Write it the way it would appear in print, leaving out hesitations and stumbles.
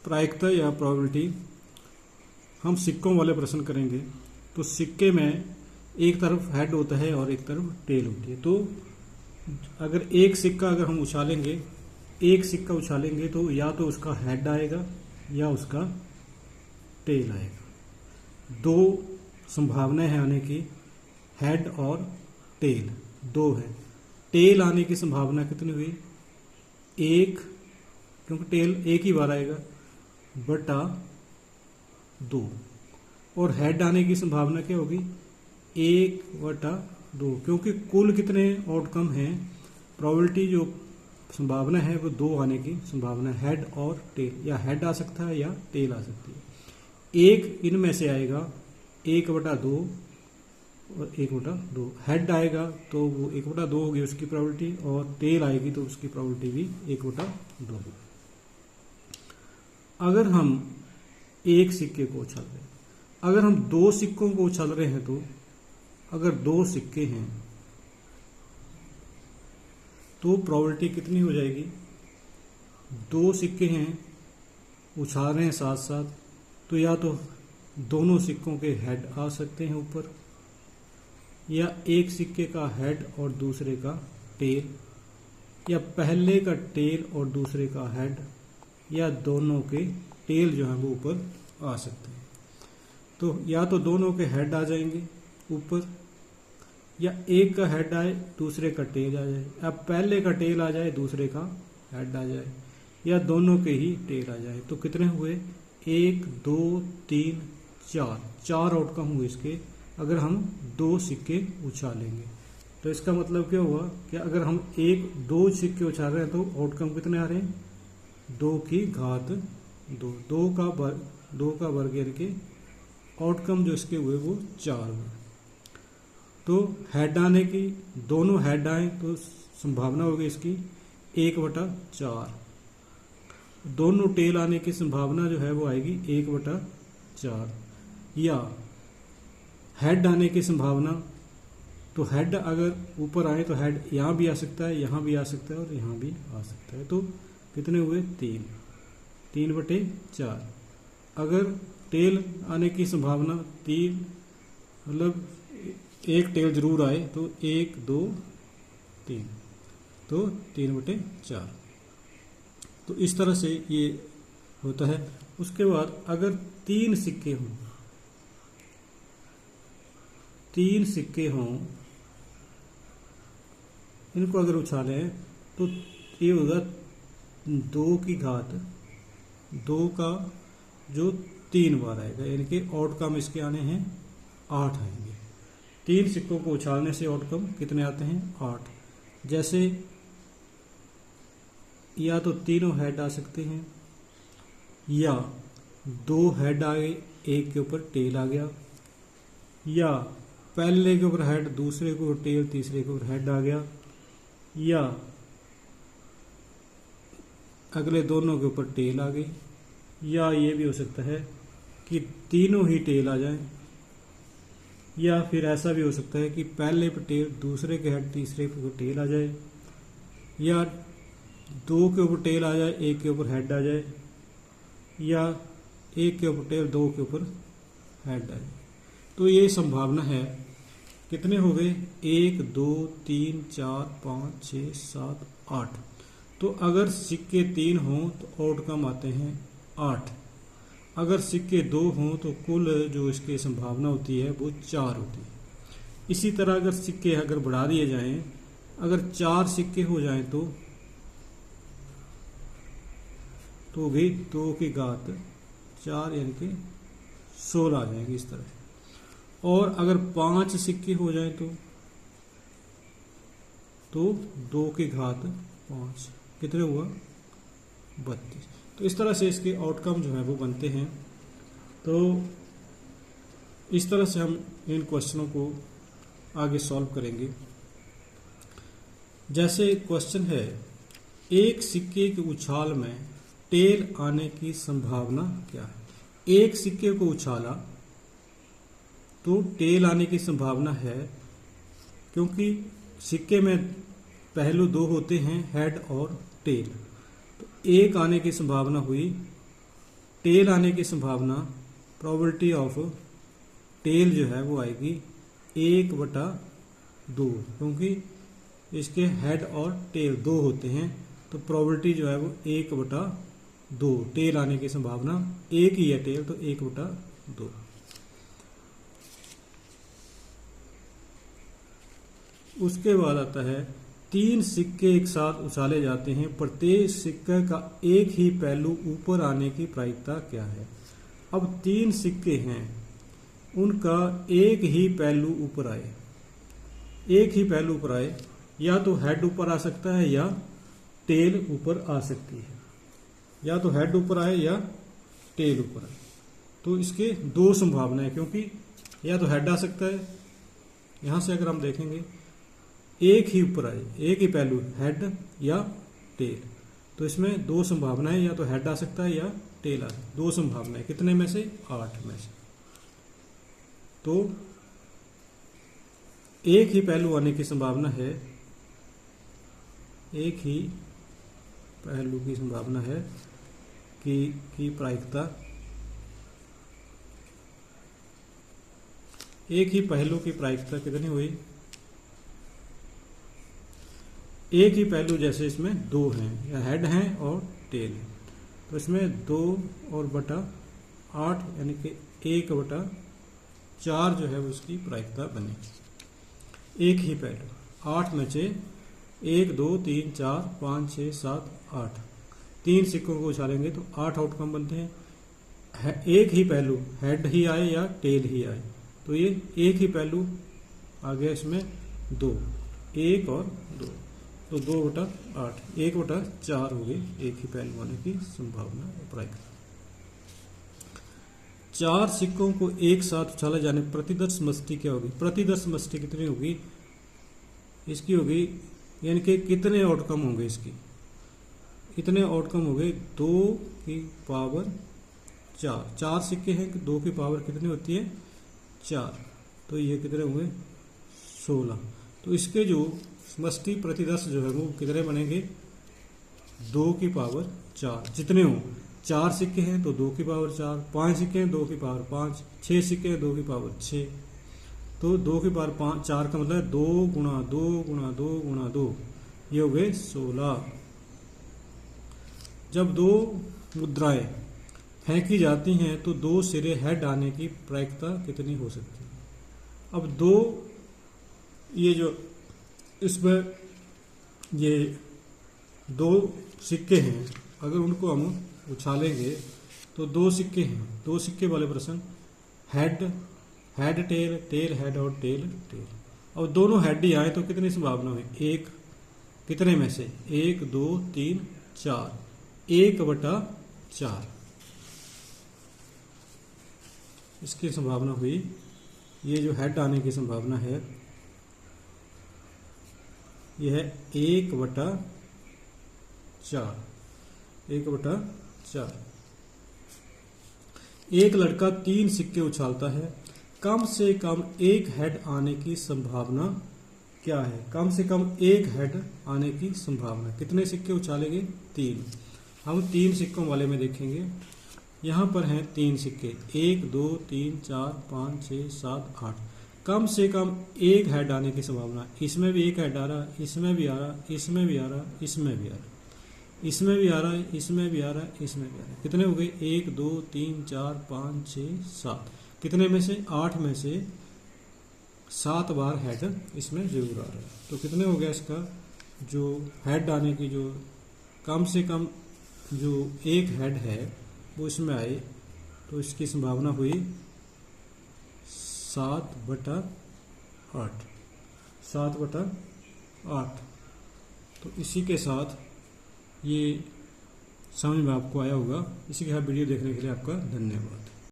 प्रायिकता या प्रोबेबिलिटी हम सिक्कों वाले प्रश्न करेंगे। तो सिक्के में एक तरफ हेड होता है और एक तरफ टेल होती है। तो अगर एक सिक्का अगर हम उछालेंगे, एक सिक्का उछालेंगे तो या तो उसका हेड आएगा या उसका टेल आएगा। दो संभावनाएं हैं आने की, हेड और टेल दो है। टेल आने की संभावना कितनी हुई? एक, क्योंकि टेल एक ही बार आएगा, बटा दो। और हेड आने की संभावना क्या होगी? एक बटा दो, क्योंकि कुल कितने आउटकम हैं, प्रोबेबिलिटी जो संभावना है वो दो आने की संभावना है, हेड और टेल। या हेड आ सकता है या टेल आ सकती है। एक इनमें से आएगा, एक बटा दो और एक बटा दो। हेड आएगा तो वो एक बटा दो होगी उसकी प्रोबेबिलिटी, और टेल आएगी तो उसकी प्रोबेबिलिटी भी एक बटा दो। अगर हम एक सिक्के को उछाल रहे हैं, अगर हम दो सिक्कों को उछाल रहे हैं, तो अगर दो सिक्के हैं तो प्रोबेबिलिटी कितनी हो जाएगी? दो सिक्के हैं, उछाल रहे हैं साथ साथ, तो या तो दोनों सिक्कों के हेड आ सकते हैं ऊपर, या एक सिक्के का हेड और दूसरे का टेल, या पहले का टेल और दूसरे का हेड, या दोनों के टेल जो है वो ऊपर आ सकते हैं। तो या तो दोनों के हेड आ जाएंगे ऊपर, या एक का हेड आए दूसरे का टेल आ जाए, या पहले का टेल आ जाए दूसरे का हेड आ जाए, या दोनों के ही टेल आ जाए। तो कितने हुए? एक, दो, तीन, चार। चार आउटकम हुए इसके, अगर हम दो सिक्के उछालेंगे। तो इसका मतलब क्या हुआ कि अगर हम एक दो सिक्के उछाल रहे हैं तो आउटकम कितने आ रहे हैं? दो की घात दो। दो का वर्ग यानी के आउटकम जो इसके हुए वो चार हुए। तो हेड आने की, दोनों हेड आए तो संभावना होगी इसकी एक बटा चार। दोनों टेल आने की संभावना जो है वो आएगी एक बटा चार। या हेड आने की संभावना, तो हेड अगर ऊपर आए तो हेड यहाँ भी आ सकता है, यहाँ भी आ सकता है और यहाँ भी आ सकता है। तो कितने हुए? तीन। तीन बटे चार। अगर टेल आने की संभावना तीन, मतलब एक टेल जरूर आए, तो एक, दो, तीन, तो तीन बटे चार। तो इस तरह से ये होता है। उसके बाद अगर तीन सिक्के हों, तीन सिक्के हों, इनको अगर उछालें तो ये होगा दो की घात दो का जो तीन बार आएगा, यानी कि आउटकम इसके आने हैं 8 आएंगे। तीन सिक्कों को उछालने से आउटकम कितने आते हैं? 8। जैसे या तो तीनों हेड आ सकते हैं, या दो हेड आ गए, एक के ऊपर टेल आ गया, या पहले के ऊपर हेड, दूसरे के ऊपर टेल, तीसरे के ऊपर हेड आ गया, या अगले दोनों के ऊपर टेल आ गई, या ये भी हो सकता है कि तीनों ही टेल आ जाएं, या फिर ऐसा भी हो सकता है कि पहले पे टेल, दूसरे के हेड, तीसरे पे टेल आ जाए, या दो के ऊपर टेल आ जाए, एक के ऊपर हेड आ जाए, या एक के ऊपर टेल, दो के ऊपर हेड आ जाए। तो ये संभावना है। कितने हो गए? एक, दो, तीन, चार, पाँच, 6, 7, 8। तो अगर सिक्के तीन हों तो आउटकम आते हैं 8। अगर सिक्के दो हों तो कुल जो इसकी संभावना होती है वो 4 होती है। इसी तरह अगर सिक्के अगर बढ़ा दिए जाएं, अगर 4 सिक्के हो जाएं तो भी 2 की घात 4 यानी कि 16 आ जाएंगे इस तरह। और अगर 5 सिक्के हो जाएं तो 2 की घात 5, कितने हुआ? 32। तो इस तरह से इसके आउटकम जो है वो बनते हैं। तो इस तरह से हम इन क्वेश्चनों को आगे सॉल्व करेंगे। जैसे क्वेश्चन है, एक सिक्के के उछाल में टेल आने की संभावना क्या है? एक सिक्के को उछाला तो टेल आने की संभावना है, क्योंकि सिक्के में पहलू दो होते हैं, हेड और टेल। तो एक आने की संभावना हुई टेल आने की संभावना, प्रोबेबिलिटी ऑफ टेल जो है वो आएगी 1/2, क्योंकि इसके हेड और टेल दो होते हैं, तो प्रोबेबिलिटी जो है वो 1/2। टेल आने की संभावना एक ही है टेल, तो 1/2। उसके बाद आता है 3 सिक्के एक साथ उछाले जाते हैं, प्रत्येक सिक्के का एक ही पहलू ऊपर आने की प्रायिकता क्या है। अब 3 सिक्के हैं, उनका एक ही पहलू ऊपर आए, एक ही पहलू ऊपर आए, या तो हेड ऊपर आ सकता है या टेल ऊपर आ सकती है, या तो हेड ऊपर आए या टेल ऊपर आए। तो इसके दो संभावनाएं, क्योंकि या तो हेड आ सकता है, यहां से अगर हम देखेंगे एक ही ऊपर आए, एक ही पहलू हेड या टेल, तो इसमें दो संभावनाएं, या तो हेड आ सकता है या टेल आ सकता है। दो संभावनाएं कितने में से? 8 में से। तो एक ही पहलू आने की संभावना है, एक ही पहलू की संभावना है कि प्रायिकता, एक ही पहलू की प्रायिकता कितनी हुई? एक ही पहलू, जैसे इसमें 2 हैं, या हेड हैं और टेल है, तो इसमें 2 और बटा 8 यानी कि 1/4 जो है उसकी प्रायिकता बनेगी। एक ही पहलू 8 में से 1 2 3 4 5 6 7 8, 3 सिक्कों को उछालेंगे तो 8 आउटकम बनते हैं। एक ही पहलू हेड ही आए या टेल ही आए, तो ये एक ही पहलू आ गया, इसमें 2, 1 और 2, तो 2/8, 1/4 हो गई एक ही पहलू आने की संभावना प्रायिकता। 4 सिक्कों को एक साथ उछाले जाने प्रतिदर्श समष्टि क्या होगी? प्रतिदर्श समष्टि कितनी होगी? इसकी होगी, यानी कि कितने आउटकम होंगे इसकी? कितने आउटकम हो गए? 2 की पावर 4, 4 सिक्के हैं, 2 की पावर कितनी होती है? 4, तो ये कितने हुए? 16। तो इसके जो समष्टि प्रतिदर्श जो है वो कितने बनेंगे? 2 की पावर 4, जितने हो। 4 सिक्के हैं तो 2 की पावर 4, 5 सिक्के हैं 2 की पावर 5, 6 सिक्के हैं 2 की पावर 6, तो 2 की पावर 4 का मतलब 2 गुणा 2 गुणा 2 गुणा 2, ये हो गए 16। जब 2 मुद्राएं फेंकी जाती हैं तो 2 सिरे हेड आने की प्रायिकता कितनी हो सकती है? अब 2, ये जो इसमें ये 2 सिक्के हैं, अगर उनको हम उछालेंगे तो 2 सिक्के हैं, 2 सिक्के वाले प्रश्न, हेड टेल, टेल हेड और टेल टेल। और दोनों हेड ही आए तो कितनी संभावना है? 1, कितने में से? 1 2 3 4, 1/4 इसकी संभावना हुई। ये जो हेड आने की संभावना है यह है 1/4, 1/4। एक लड़का 3 सिक्के उछालता है, कम से कम एक हेड आने की संभावना क्या है? कम से कम एक हेड आने की संभावना, कितने सिक्के उछालेंगे? 3। हम 3 सिक्कों वाले में देखेंगे, यहां पर हैं 3 सिक्के, 1 2 3 4 5 6 7 8, कम से कम एक हेड आने की संभावना। इसमें भी एक हेड आ रहा, इसमें भी आ रहा, इसमें भी आ रहा, इसमें भी आ रहा, इसमें भी आ रहा है, इसमें भी आ रहा है, इसमें भी आ रहा है। कितने हो गए? 1 2 3 4 5 6 7, कितने में से? 8 में से 7 बार हेड इसमें जरूर आ रहा है। तो कितने हो गया इसका जो हेड आने की, जो कम से कम जो एक हेड है वो इसमें आए, तो इसकी संभावना हुई 7/8, 7/8। तो इसी के साथ ये समझ में आपको आया होगा। इसी के साथ वीडियो देखने के लिए आपका धन्यवाद।